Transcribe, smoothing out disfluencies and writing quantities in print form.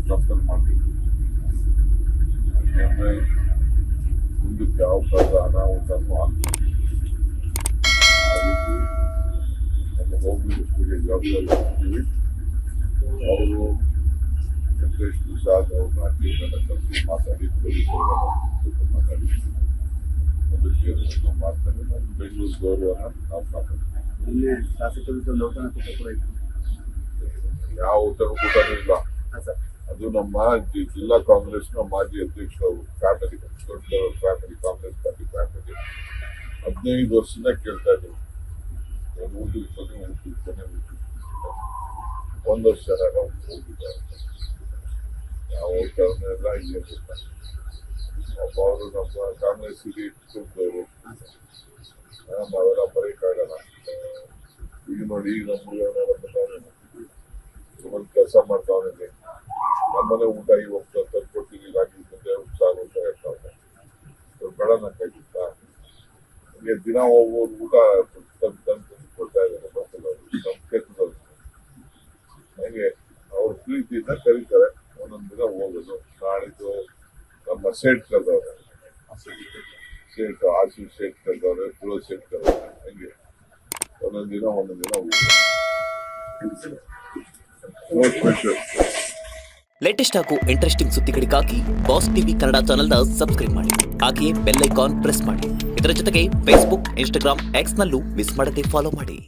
ದಾಖಲು ಮಾಡಬೇಕು. ಯಾಕೆಂದರೆ ಮುಂದಕ್ಕೆ ಯಾವ ಥರದ ಅನಾಹುತನೂ ಆಗ್ತದೆ. ಆ ರೀತಿ ನಮ್ಮ ಹೋಗ್ಲಿಕ್ಕೆ ಜವಾಬ್ದಾರಿ ಕೊಡ್ತೀವಿ. ಅವರು ವೆಂಕಟೇಶ್ ಪ್ರಸಾದ್ ಅವ್ರನ್ನ ಟೀಮನ್ನ ಕರೆಸಿ ಮಾತಾಡಿ ಮಾತಾಡಿ ಅದಕ್ಕೆ ಮಾಡ್ತಾರೆ. ಬೆಂಗಳೂರು ಗೌರವನ ನಾವು ಮಾತಾಡ್ತೀವಿ. ನಿನ್ನೆ ಶಾಸಕರು ಲೋಕನ ಕೂಟ ಕೂಡ ಇತ್ತು. ಯಾವ ಊಟನೂ ಇಲ್ಲ. ಅದು ನಮ್ಮ ಜಿಲ್ಲಾ ಕಾಂಗ್ರೆಸ್ನ ಮಾಜಿ ಅಧ್ಯಕ್ಷರು ಫ್ಯಾಮಿಲಿ, ದೊಡ್ಡ ಫ್ಯಾಮಿಲಿ, ಕಾಂಗ್ರೆಸ್ ಪಾರ್ಟಿ ಫ್ಯಾಮಿಲಿ 15 ವರ್ಷದಿಂದ ಕೇಳ್ತಾ ಇದ್ರು ಊಟಕ್ಕೆ ಒಂದು ವರ್ಷ ಹೋಗಿದ್ದಾರೆ. ಯಾವ ಊಟನೆಲ್ಲ ಏನು ಒಬ್ಬ ಅವರು ನಮ್ಮ ಕಾಂಗ್ರೆಸ್ಸಿಗೆ ಇಟ್ಕೊಂಡವರು ನಾವೆಲ್ಲ ಬರೀಕಾಗಲ್ಲ. ಈಗ ನೋಡಿ, ಈಗ ನಮ್ಮ ಕೆಲಸ ಮಾಡ್ತಾವನಿಗೆ ನಮ್ಮನೆ ಊಟ ಇವತ್ತು ತಂದು ಕೊಡ್ತೀನಿ, ರಾಗಿ ಮುಂದೆ ಸಾರು ಊಟ ಇರ್ತಾವೆ. ಬೇಡ ನಂಗಾಗಿತ್ತಾ ಹಂಗೆ ದಿನ ಹೋಗೋದು ಊಟ ತಂದು ಕೊಡ್ತಾ ಇದ್ದಾರೆ. ನಮ್ಮ ಕ್ಷೇತ್ರದಲ್ಲಿ ಹಂಗೆ ಅವ್ರ ಪ್ರೀತಿಯಿಂದ ಕರೀತಾರೆ. ಒಂದೊಂದು ದಿನ ಹೋಗೋದು. ನಾಳಿದ್ದು ನಮ್ಮ ಸೇಟ್ ಕರೆದವ್ರೆ, ಸೇಟ್ ಆಶೀಶ್ ಸೇಟ್ ಕರೆದವ್ರೆ, ಫಿರೋಜ್ ಸೇಟ್ ಕರೆದವ್ರೆ. ಹಂಗೆ ಒಂದೊಂದು ದಿನ ಹೋಗೋದು. ಲೇಟೆಸ್ಟ್ ಹಾಗೂ ಇಂಟ್ರೆಸ್ಟಿಂಗ್ ಸುದ್ದಿಗಳಿಗಾಗಿ ಬಾಸ್ ಟಿವಿ ಕನ್ನಡ ಚಾನೆಲ್ನ ಸಬ್ಸ್ಕ್ರೈಬ್ ಮಾಡಿ. ಹಾಗೆಯೇ ಬೆಲ್ ಐಕಾನ್ ಪ್ರೆಸ್ ಮಾಡಿ. ಇದರ ಜೊತೆಗೆ ಫೇಸ್ಬುಕ್, ಇನ್ಸ್ಟಾಗ್ರಾಮ್, ಎಕ್ಸ್ನಲ್ಲೂ ಮಿಸ್ ಮಾಡದೆ ಫಾಲೋ ಮಾಡಿ.